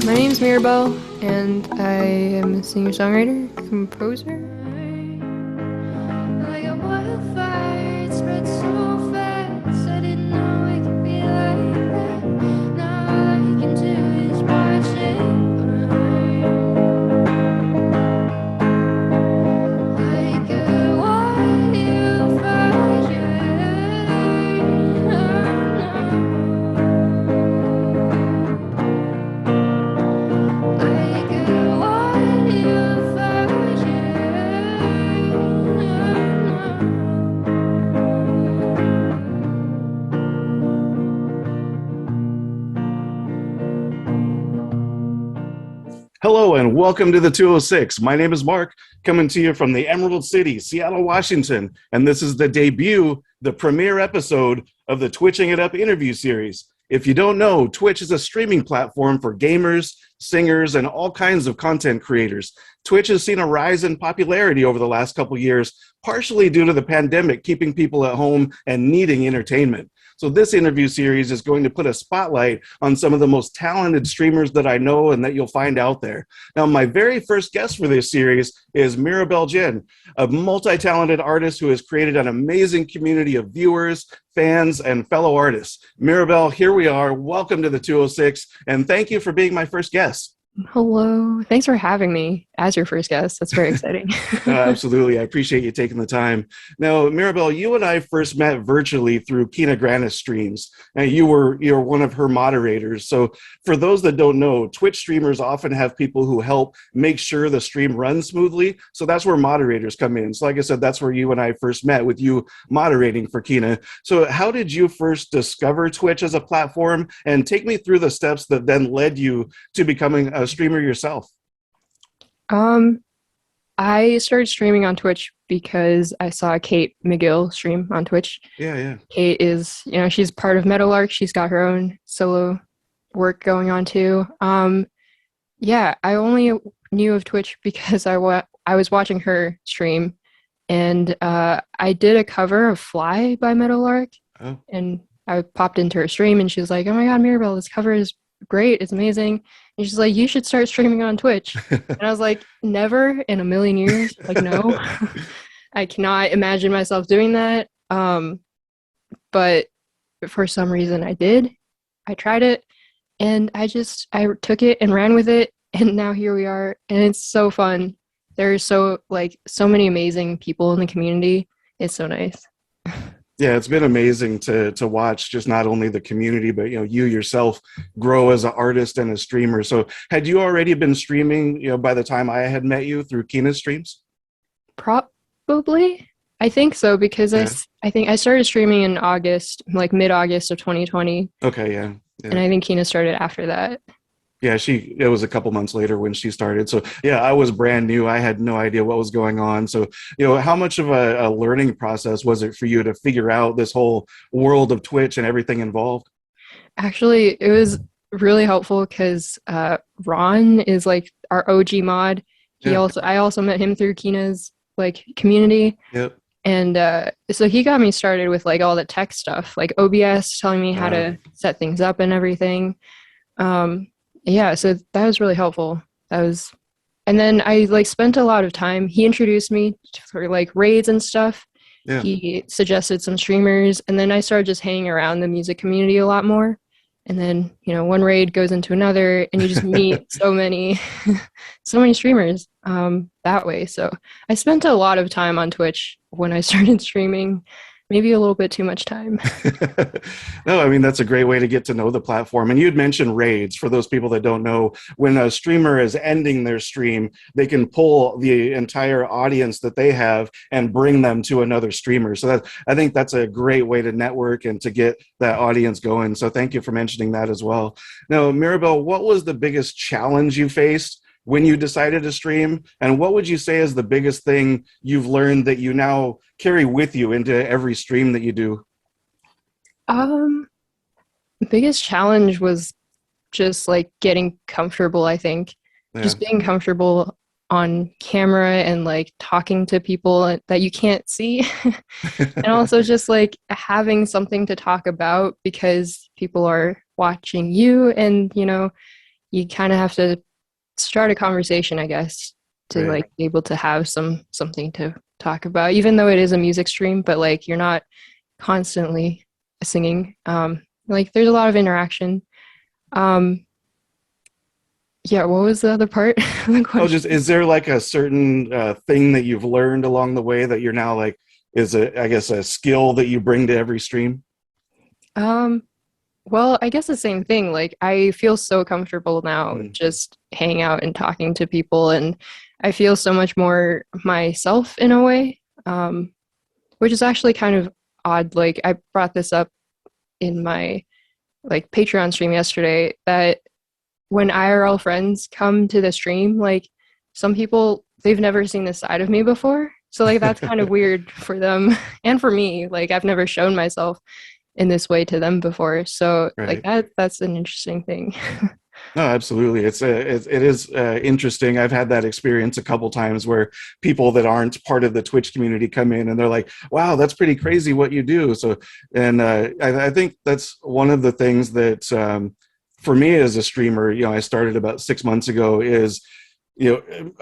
My name's Mirabelle, and I am a singer-songwriter, composer. Like a wildfire, it spread so fast. I didn't know it could be like that. Now all I can do is watch it burn. Like a wildfire. Like a Hello and welcome to the 206. My name is Mark, coming to you from the Emerald City, Seattle, Washington, and this is the debut, the premiere episode of the Twitching It Up interview series. If you don't know, Twitch is a streaming platform for gamers, singers, and all kinds of content creators. Twitch has seen a rise in popularity over the last couple years, partially due to the pandemic keeping people at home and needing entertainment. So this interview series is going to put a spotlight on some of the most talented streamers that I know and that you'll find out there. Now, my very first guest for this series is Mirabelle Jien, a multi-talented artist who has created an amazing community of viewers, fans, and fellow artists. Mirabelle, here we are. Welcome to the 206, and thank you for being my first guest. Hello. Thanks for having me as your first guest. That's very exciting. Absolutely. I appreciate you taking the time. Now, Mirabelle, you and I first met virtually through Kina Grannis streams, and you're one of her moderators. So for those that don't know, Twitch streamers often have people who help make sure the stream runs smoothly. So that's where moderators come in. So like I said, that's where you and I first met, with you moderating for Kina. So how did you first discover Twitch as a platform? And take me through the steps that then led you to becoming a streamer yourself. I started streaming on Twitch because I saw Kate McGill stream on Twitch. Yeah. Kate is, she's part of Meadowlark. She's got her own solo work going on too. I only knew of Twitch because I was watching her stream, and I did a cover of Fly by Meadowlark. Oh. And I popped into her stream, and she was like, "Oh my God, Mirabelle, this cover is great. It's amazing." And she's like, "You should start streaming on Twitch." And I was like, never in a million years. Like, no, I cannot imagine myself doing that. But for some reason I did. I tried it, and I took it and ran with it. And now here we are. And it's so fun. There's so many amazing people in the community. It's so nice. Yeah, it's been amazing to watch just not only the community, but you yourself grow as an artist and a streamer. So had you already been streaming, by the time I had met you through Kina's streams? Probably. I think so, because Yeah. I think I started streaming in August, like mid-August of 2020. Okay, yeah. And I think Kina started after that. Yeah, it was a couple months later when she started. So yeah, I was brand new. I had no idea what was going on. So, how much of a learning process was it for you to figure out this whole world of Twitch and everything involved? Actually, it was really helpful because Ron is like our OG mod. I also met him through Kina's community. Yep. And so he got me started with all the tech stuff, like OBS, telling me how to set things up and everything. Yeah, so that was really helpful. And then I spent a lot of time. He introduced me for raids and stuff. Yeah. He suggested some streamers, and then I started just hanging around the music community a lot more. And then, one raid goes into another, and you just meet so many streamers that way. So I spent a lot of time on Twitch when I started streaming. Maybe a little bit too much time. No, I mean, that's a great way to get to know the platform. And you'd mentioned raids. For those people that don't know, when a streamer is ending their stream, they can pull the entire audience that they have and bring them to another streamer. So I think that's a great way to network and to get that audience going. So thank you for mentioning that as well. Now, Mirabelle, what was the biggest challenge you faced when you decided to stream, and what would you say is the biggest thing you've learned that you now carry with you into every stream that you do? The biggest challenge was just getting comfortable, I think. Yeah. Just being comfortable on camera and talking to people that you can't see. And also just having something to talk about because people are watching you, and you kind of have to start a conversation, I guess, to like be able to have something to talk about, even though it is a music stream, but like you're not constantly singing. Like there's a lot of interaction. Yeah, what was the other part of the question? Oh, just is there like a certain thing that you've learned along the way that you're now like is I guess a skill that you bring to every stream? Well, I guess the same thing. Like I feel so comfortable now just hanging out and talking to people, and I feel so much more myself in a way, which is actually kind of odd. Like I brought this up in my like Patreon stream yesterday, that when IRL friends come to the stream, like some people, they've never seen this side of me before. So like that's kind of weird for them and for me. Like I've never shown myself in this way to them before. So like that's an interesting thing. No, absolutely. It is interesting. I've had that experience a couple times where people that aren't part of the Twitch community come in and they're like, wow, that's pretty crazy what you do. So, and I think that's one of the things that for me as a streamer, you know, I started about 6 months ago is, you know,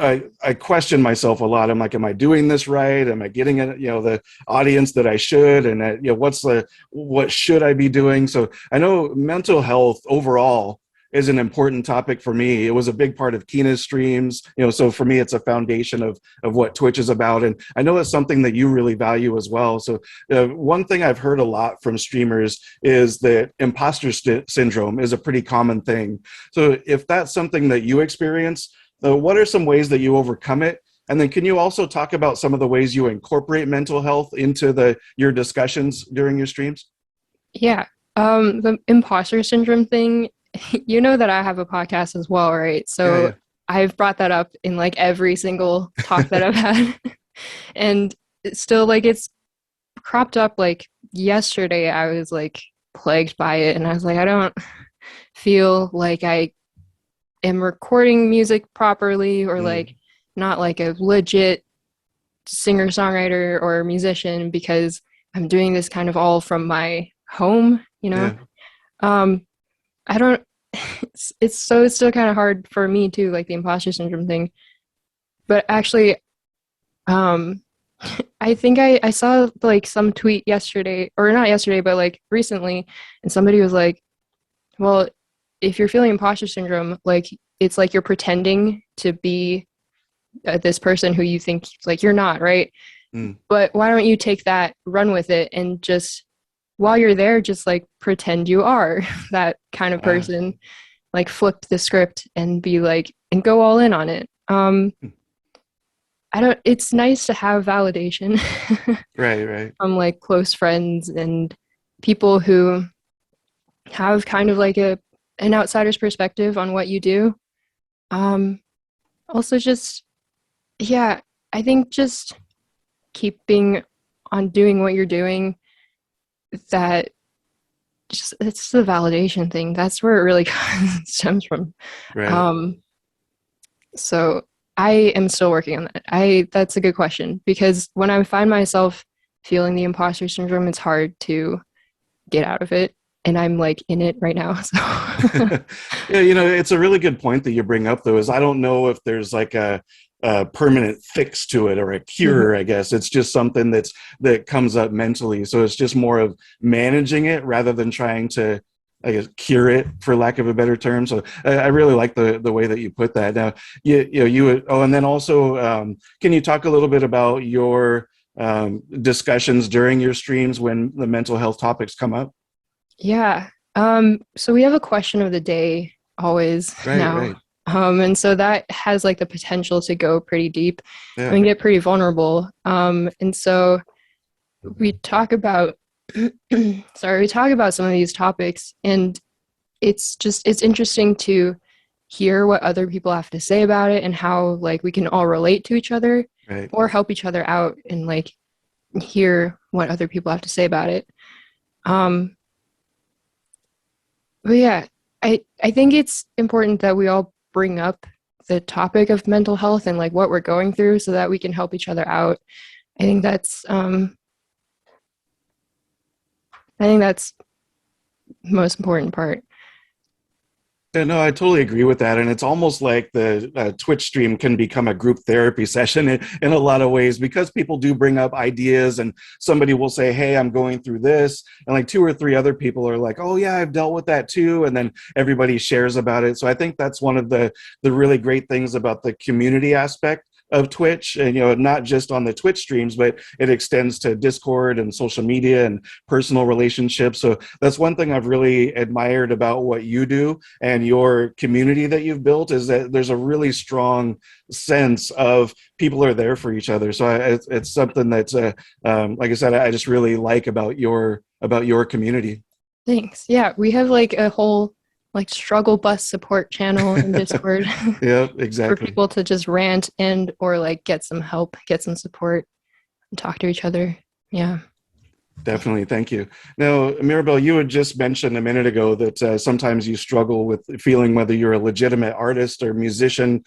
I question myself a lot. I'm like, am I doing this right? Am I getting it, you know, the audience that I should? And you know, what should I be doing? So I know mental health overall is an important topic for me. It was a big part of Keena's streams, you know, so for me, it's a foundation of what Twitch is about. And I know it's something that you really value as well. So one thing I've heard a lot from streamers is that imposter syndrome is a pretty common thing. So if that's something that you experience, what are some ways that you overcome it? And then can you also talk about some of the ways you incorporate mental health into your discussions during your streams? Yeah. The imposter syndrome thing, you know that I have a podcast as well, right? So Yeah. I've brought that up in like every single talk that I've had. And it's still like it's cropped up. Like yesterday I was like plagued by it, and I was like, I don't feel like I am recording music properly, or like not like a legit singer-songwriter or musician, because I'm doing this kind of all from my home, you know? Yeah. I don't, it's still kind of hard for me too, like the imposter syndrome thing. But actually, I think I saw like some tweet yesterday, or not yesterday, but like recently, and somebody was like, well, if you're feeling imposter syndrome, like it's like you're pretending to be this person who you think like you're not, right? But why don't you take that, run with it, and just while you're there, just like pretend you are that kind of person, like flip the script and be like, and go all in on it. It's nice to have validation right from like close friends and people who have kind of like an outsider's perspective on what you do. Also just, yeah, I think just keeping on doing what you're doing, that just, it's the validation thing. That's where it really stems from. So I am still working on that. That's a good question, because when I find myself feeling the imposter syndrome, it's hard to get out of it. And I'm like in it right now. So yeah, you know, it's a really good point that you bring up though, is I don't know if there's like a permanent fix to it or a cure. I guess it's just something that comes up mentally. So it's just more of managing it rather than trying to, I guess, cure it, for lack of a better term. So I really like the way that you put that. Now, and then also, can you talk a little bit about your discussions during your streams when the mental health topics come up? Yeah. So we have a question of the day always now. Right. And so that has like the potential to go pretty deep and get pretty vulnerable. And so we talk about, we talk about some of these topics, and it's interesting to hear what other people have to say about it and how like we can all relate to each other or help each other out and like hear what other people have to say about it. But yeah, I think it's important that we all bring up the topic of mental health and like what we're going through so that we can help each other out. I think that's the most important part. Yeah, no, I totally agree with that. And it's almost like the Twitch stream can become a group therapy session in a lot of ways, because people do bring up ideas and somebody will say, hey, I'm going through this. And like two or three other people are like, oh, yeah, I've dealt with that too. And then everybody shares about it. So I think that's one of the really great things about the community aspect of Twitch, and not just on the Twitch streams, but it extends to Discord and social media and personal relationships. So that's one thing I've really admired about what you do and your community that you've built, is that there's a really strong sense of people are there for each other. So it's something that's like I said, I just really like about your community. Thanks. Yeah, we have like a whole like struggle bus support channel in Discord. Yeah, For exactly. people to just rant and or like get some help, get some support, and talk to each other. Yeah. Definitely. Thank you. Now, Mirabelle, you had just mentioned a minute ago that sometimes you struggle with feeling whether you're a legitimate artist or musician,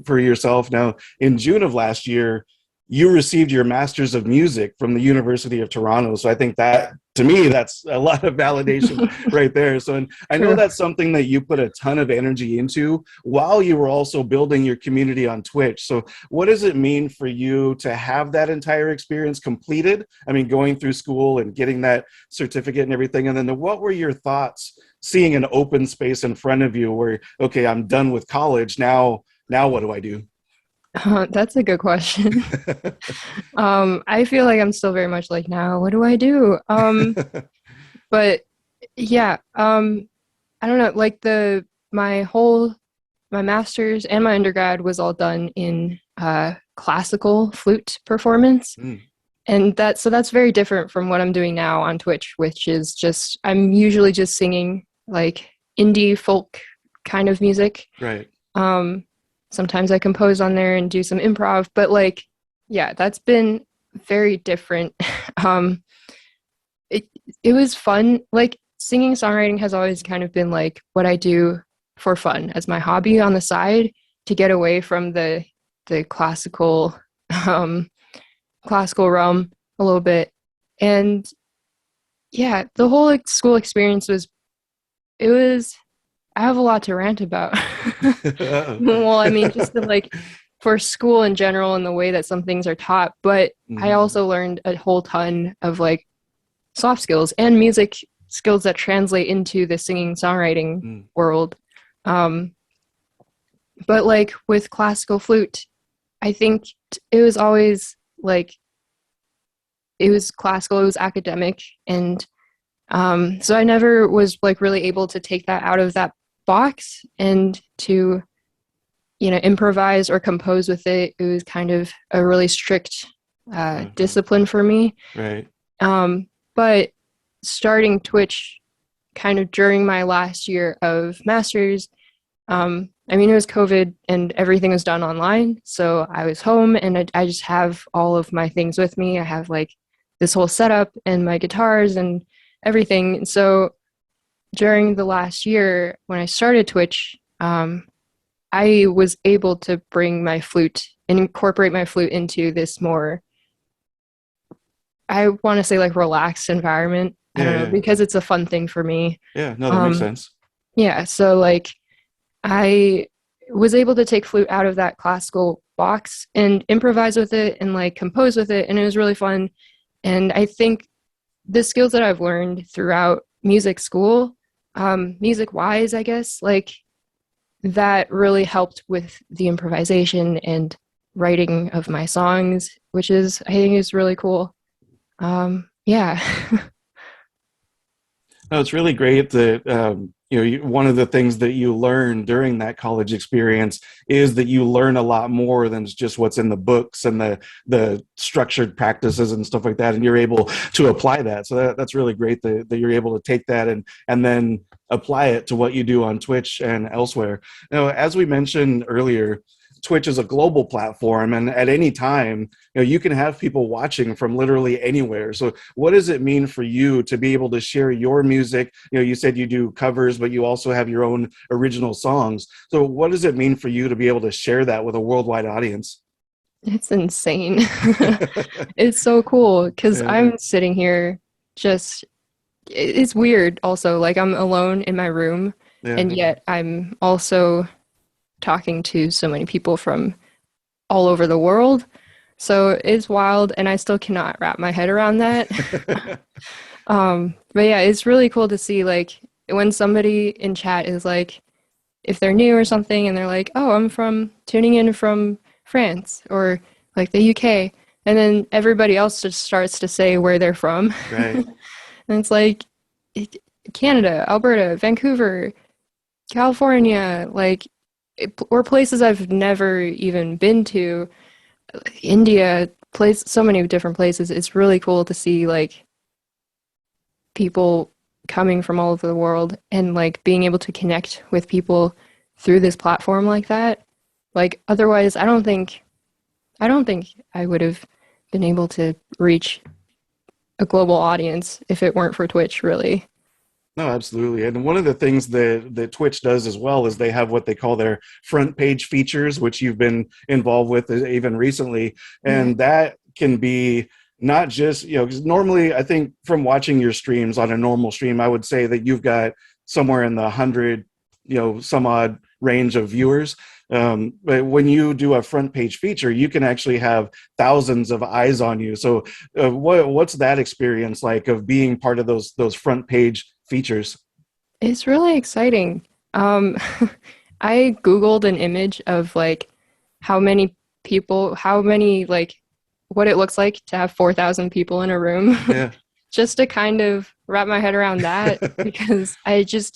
for yourself. Now, in June of last year, you received your Master's of Music from the University of Toronto. So I think that, to me, that's a lot of validation right there. So, and I know that's something that you put a ton of energy into while you were also building your community on Twitch. So what does it mean for you to have that entire experience completed? I mean, going through school and getting that certificate and everything. And then what were your thoughts seeing an open space in front of you where, okay, I'm done with college. Now what do I do? That's a good question. I feel like I'm still very much like, now what do I do? But yeah, I don't know, like my master's and my undergrad was all done in classical flute performance. And that's very different from what I'm doing now on Twitch, which is just, I'm usually just singing like indie folk kind of music. Right. Sometimes I compose on there and do some improv, but like, yeah, that's been very different. It was fun. Like singing, songwriting has always kind of been like what I do for fun as my hobby on the side, to get away from the classical realm a little bit. And yeah, the whole school experience I have a lot to rant about. Well, I mean, just like for school in general and the way that some things are taught, but I also learned a whole ton of like soft skills and music skills that translate into the singing songwriting world. But like with classical flute, I think it was always like, it was classical, it was academic, and so I never was like really able to take that out of that box and to improvise or compose with it. It was kind of a really strict discipline for me. Right. But starting Twitch kind of during my last year of master's, I mean, it was COVID and everything was done online, so I was home and I just have all of my things with me. I have like this whole setup and my guitars and everything. And so during the last year when I started Twitch, I was able to bring my flute and incorporate my flute into this more, I want to say like relaxed environment. I don't know, because it's a fun thing for me. Yeah, no, that makes sense. Yeah, so like I was able to take flute out of that classical box and improvise with it and like compose with it, and it was really fun. And I think the skills that I've learned throughout music school, music-wise, I guess, like that really helped with the improvisation and writing of my songs, which is, I think, is really cool. Yeah. No, it's really great that one of the things that you learn during that college experience is that you learn a lot more than just what's in the books and the structured practices and stuff like that, and you're able to apply that. So that's really great that you're able to take that and then apply it to what you do on Twitch and elsewhere. As we mentioned earlier, Twitch is a global platform, and at any time, you can have people watching from literally anywhere. So what does it mean for you to be able to share your music? You said you do covers, but you also have your own original songs. So what does it mean for you to be able to share that with a worldwide audience? It's insane. It's so cool because I'm sitting here just, it's weird also. Like I'm alone in my room And yet I'm also talking to so many people from all over the world. So it's wild, and I still cannot wrap my head around that. But yeah, it's really cool to see like when somebody in chat is like, if they're new or something, and they're like, "Oh, I'm from tuning in from France or like the UK," and then everybody else just starts to say where they're from. Right. And it's like Canada, Alberta, Vancouver, California, like or places I've never even been to, India, so many different places. It's really cool to see like people coming from all over the world and like being able to connect with people through this platform like that. Like otherwise, I don't think I would have been able to reach a global audience if it weren't for Twitch, really. No, absolutely. And one of the things that Twitch does as well is they have what they call their front page features, which you've been involved with even recently. And that can be not just, you know, because normally I think from watching your streams on a normal stream, I would say that you've got somewhere in the 100, you know, some odd range of viewers. But when you do a front page feature, you can actually have thousands of eyes on you. So what's that experience like of being part of those front page features? It's really exciting. I Googled an image of like how many like what it looks like to have 4,000 people in a room. Yeah. Just to kind of wrap my head around that, because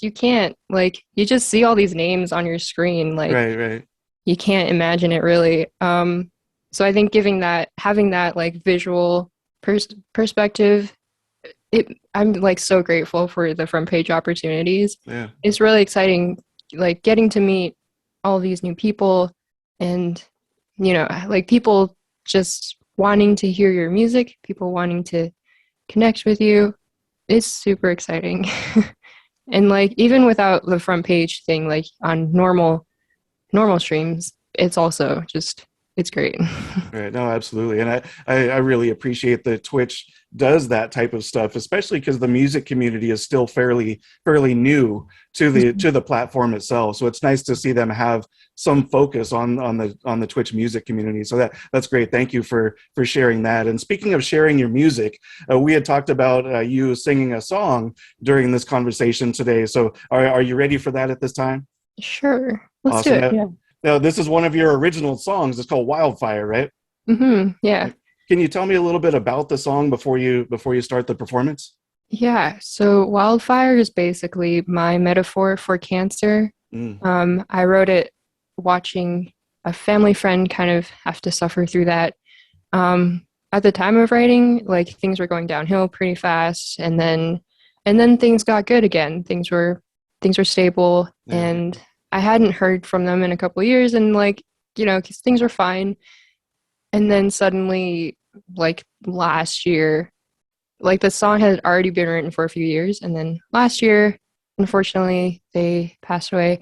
you can't, like, you just see all these names on your screen, like right. You can't imagine it really. So I think having that like visual perspective, I'm like so grateful for the front page opportunities. Yeah. It's really exciting, like getting to meet all these new people, and you know, like people just wanting to hear your music, people wanting to connect with you. It's super exciting. And like even without the front page thing, like on normal streams, it's also just, it's great. Right. No, absolutely. And I really appreciate that Twitch does that type of stuff, especially because the music community is still fairly new to the platform itself. So it's nice to see them have some focus on the Twitch music community. So that's great. Thank you for sharing that. And speaking of sharing your music, we had talked about you singing a song during this conversation today. So are you ready for that at this time? Sure. Let's Awesome. do it. Yeah. Now, this is one of your original songs. It's called Wildfire, right? Mm-hmm. Yeah. Can you tell me a little bit about the song before you start the performance? Yeah. So Wildfire is basically my metaphor for cancer. I wrote it watching a family friend kind of have to suffer through that. At the time of writing, like things were going downhill pretty fast, and then things got good again. Things were stable, and I hadn't heard from them in a couple of years, and like, you know, 'cause things were fine. And then suddenly, like last year, like the song had already been written for a few years, and then last year, unfortunately, they passed away.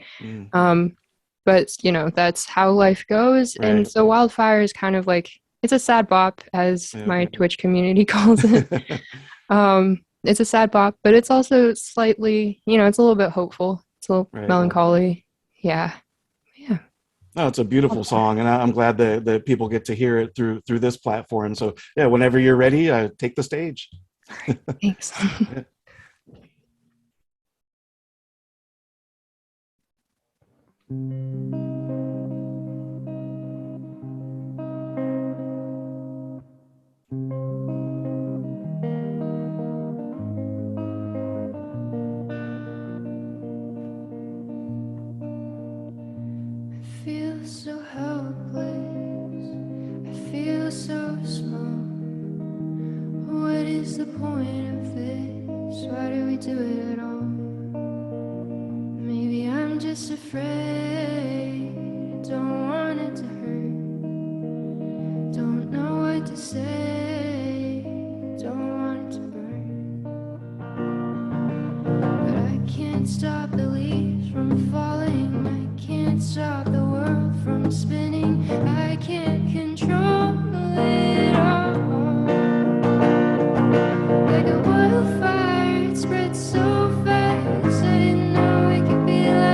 But you know, that's how life goes. Right. And so Wildfire is kind of like, it's a sad bop, as my Twitch community calls it. It's a sad bop, but it's also slightly, you know, it's a little bit hopeful. It's a little melancholy. Yeah. No, it's a beautiful song, and I'm glad that people get to hear it through this platform. So yeah, whenever you're ready, take the stage. All right, thanks. Feel so helpless, I feel so small. What is the point of this? Why do we do it at all? Maybe I'm just afraid, don't want it to hurt, don't know what to say, don't want it to burn. But I can't stop the leaves from falling, I can't stop the world from spinning, I can't control it all. Like a wildfire, it spreads so fast, I didn't know it could be like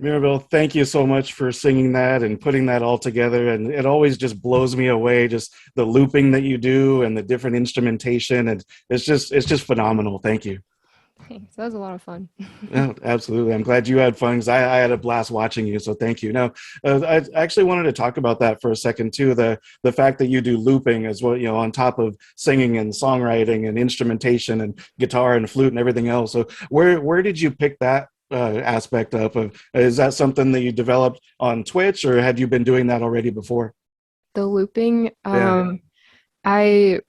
Mirabelle, thank you so much for singing that and putting that all together. And it always just blows me away, just the looping that you do and the different instrumentation. And it's just phenomenal. Thank you. Thanks. That was a lot of fun. No, absolutely. I'm glad you had fun because I had a blast watching you. So thank you. Now, I actually wanted to talk about that for a second too. The fact that you do looping as well, on top of singing and songwriting and instrumentation and guitar and flute and everything else. So where did you pick that aspect up of? Is that something that you developed on Twitch, or had you been doing that already before? The looping, Yeah. I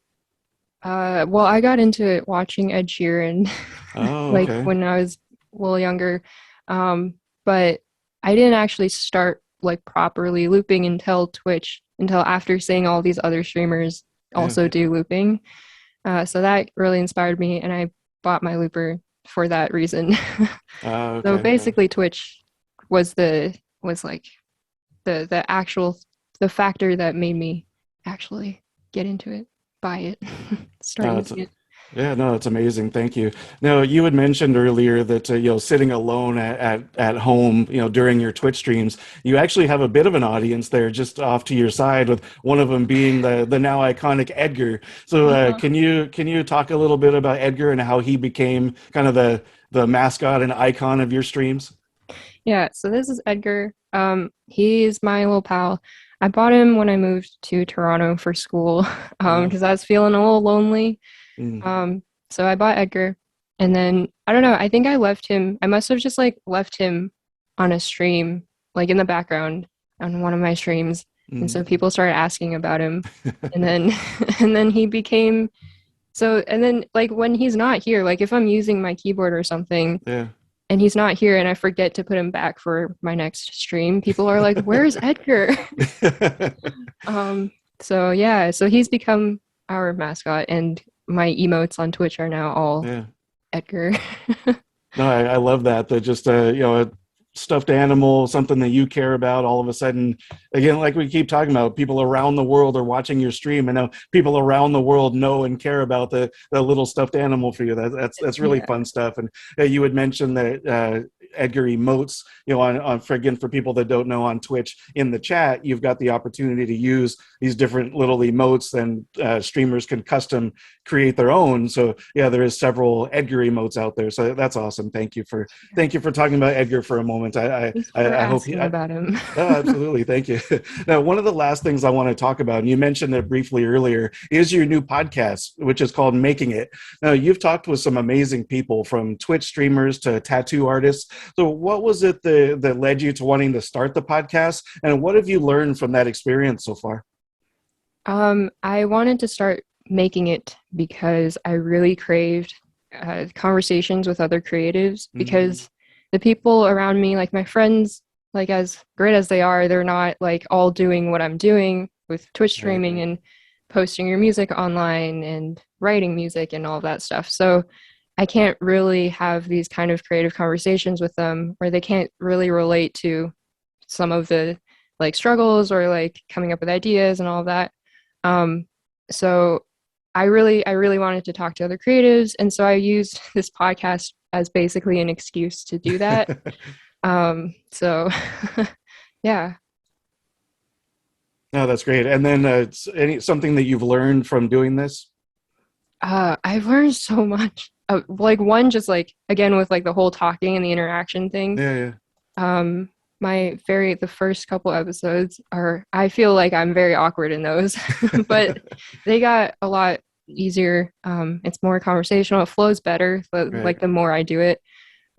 well, I got into it watching Ed Sheeran Oh, like okay. when I was a little younger. But I didn't actually start like properly looping until Twitch, until after seeing all these other streamers Yeah. also do looping. So that really inspired me, and I bought my looper for that reason. So Okay. basically Twitch was like the actual the factor that made me actually get into it, buy it, start No, using it. yeah, no, it's amazing. Thank you. Now, you had mentioned earlier that sitting alone at home, during your Twitch streams, you actually have a bit of an audience there, just off to your side, with one of them being the now iconic Edgar. So, Uh-huh. can you talk a little bit about Edgar and how he became kind of the mascot and icon of your streams? Yeah, so this is Edgar. He's my little pal. I bought him when I moved to Toronto for school, Oh, because I was feeling a little lonely. mm, So I bought Edgar, and then I don't know, I think I left him. I must have just like left him on a stream, like in the background on one of my streams. And mm. so people started asking about him, and then and then he became so, and then like when he's not here, like if I'm using my keyboard or something Yeah. and he's not here and I forget to put him back for my next stream, people are like, "Where's Edgar?" So yeah, so he's become our mascot, and my emotes on Twitch are now all Yeah. Edgar. No, I love that. That just a stuffed animal, something that you care about. All of a sudden, again, like we keep talking about, people around the world are watching your stream, and now people around the world know and care about the little stuffed animal for you. That's really Yeah. fun stuff. And you had mentioned that Edgar emotes. For people that don't know, on Twitch in the chat, you've got the opportunity to use these different little emotes, and streamers can custom create their own. So yeah, there is several Edgar emotes out there. So that's awesome. Thank you for talking about Edgar for a moment. Thanks for I hope he. asking about him. Oh, absolutely. Thank you. Now, one of the last things I want to talk about, and you mentioned it briefly earlier, is your new podcast, which is called Making It. Now, you've talked with some amazing people, from Twitch streamers to tattoo artists. So what was it that led you to wanting to start the podcast? And what have you learned from that experience so far? I wanted to start making it because I really craved conversations with other creatives, Mhm. because the people around me, like my friends, like as great as they are, they're not like all doing what I'm doing with Twitch Right, streaming right. and posting your music online and writing music and all that stuff. So I can't really have these kind of creative conversations with them, or they can't really relate to some of the like struggles or like coming up with ideas and all of that. Um, so I really wanted to talk to other creatives, and so I used this podcast as basically an excuse to do that. So yeah, No, that's great. And then something that you've learned from doing this? I've learned so much. Like one, just like again with like the whole talking and the interaction thing. Yeah, yeah. Um, the first couple episodes are, I feel like I'm very awkward in those, but they got a lot easier. It's more conversational. It flows better. Right. Like the more I do it,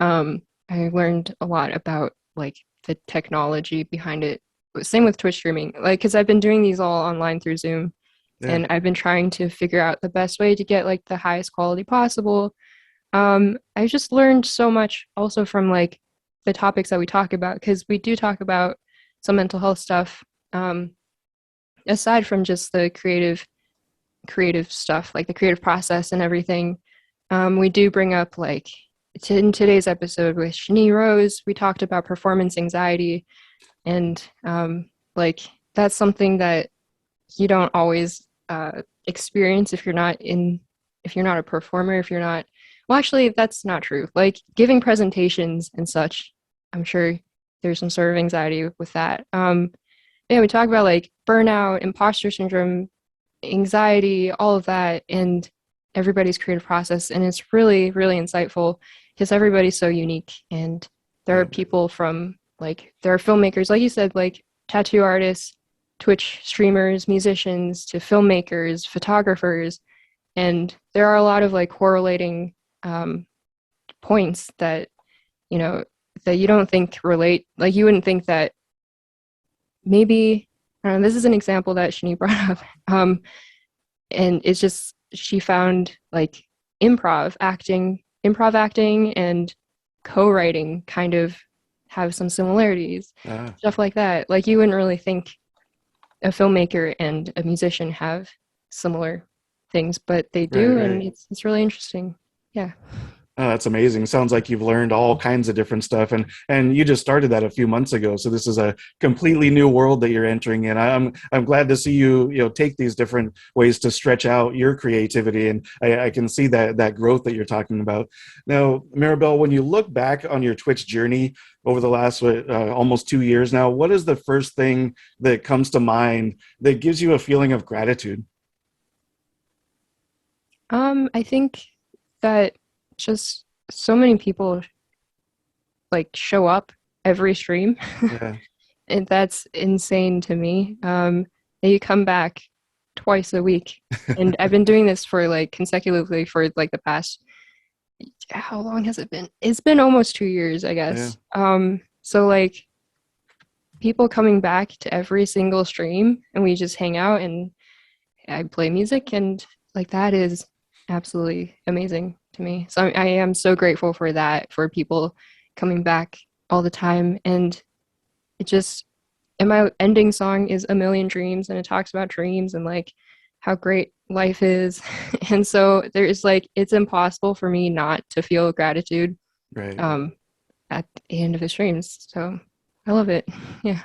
I learned a lot about like the technology behind it. Same with Twitch streaming, like because I've been doing these all online through Zoom, Yeah. and I've been trying to figure out the best way to get like the highest quality possible. I just learned so much also from like the topics that we talk about, because we do talk about some mental health stuff, aside from just the creative stuff, like the creative process and everything. We do bring up like in today's episode with JayneRio, we talked about performance anxiety, and like that's something that you don't always experience if you're not a performer, if you're not, well, actually that's not true, like giving presentations and such. I'm sure there's some sort of anxiety with that. Yeah, we talk about like burnout, imposter syndrome, anxiety, all of that, and everybody's creative process. And it's really, really insightful because everybody's so unique. And there are people from like, there are filmmakers, like you said, like tattoo artists, Twitch streamers, musicians, to filmmakers, photographers. And there are a lot of like correlating points that, you know, that you don't think relate. Like you wouldn't think that maybe, this is an example that Shani brought up. And it's just, she found like improv acting and co-writing kind of have some similarities, stuff like that. Like you wouldn't really think a filmmaker and a musician have similar things, but they do, and it's really interesting. Yeah. Oh, that's amazing. Sounds like you've learned all kinds of different stuff, and you just started that a few months ago. So this is a completely new world that you're entering in. I'm glad to see you take these different ways to stretch out your creativity, and I can see that growth that you're talking about. Now, Mirabelle, when you look back on your Twitch journey over the last almost 2 years now, what is the first thing that comes to mind that gives you a feeling of gratitude? I think that just so many people like show up every stream. Yeah. And that's insane to me. And you come back twice a week, and I've been doing this for like consecutively for like the past, how long has it been? It's been almost 2 years, I guess. Yeah. So like people coming back to every single stream, and we just hang out and I play music, and like that is absolutely amazing to me. So I am so grateful for that, for people coming back all the time. And it just, and my ending song is A Million Dreams, and it talks about dreams and like how great life is. And so there's like, it's impossible for me not to feel gratitude at the end of the streams. So I love it. Yeah.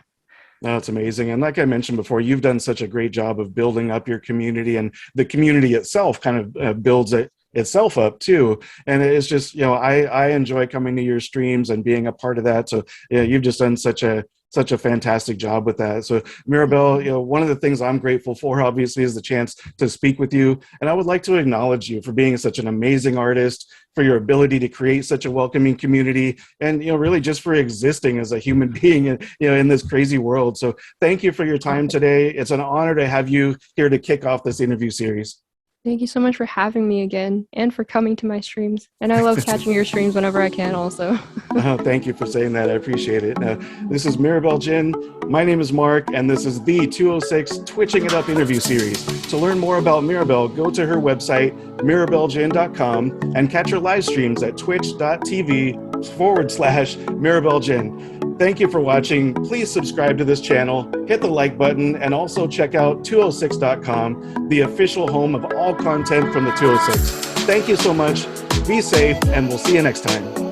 No, it's amazing. And like I mentioned before, you've done such a great job of building up your community, and the community itself kind of builds itself up too. And it's just, I enjoy coming to your streams and being a part of that. So yeah, you've just done such a fantastic job with that. So Mirabelle, one of the things I'm grateful for, obviously, is the chance to speak with you. And I would like to acknowledge you for being such an amazing artist, for your ability to create such a welcoming community, and really just for existing as a human being in this crazy world. So thank you for your time today. It's an honor to have you here to kick off this interview series. Thank you so much for having me again, and for coming to my streams. And I love catching your streams whenever I can also. Thank you for saying that. I appreciate it. This is Mirabelle Jien. My name is Mark, and this is the 206 Twitching It Up interview series. To learn more about Mirabelle, go to her website, MirabelleJien.com, and catch her live streams at twitch.tv/MirabelleJien. Thank you for watching. Please subscribe to this channel, hit the like button, and also check out 206.com, the official home of all content from the 206. Thank you so much. Be safe, and we'll see you next time.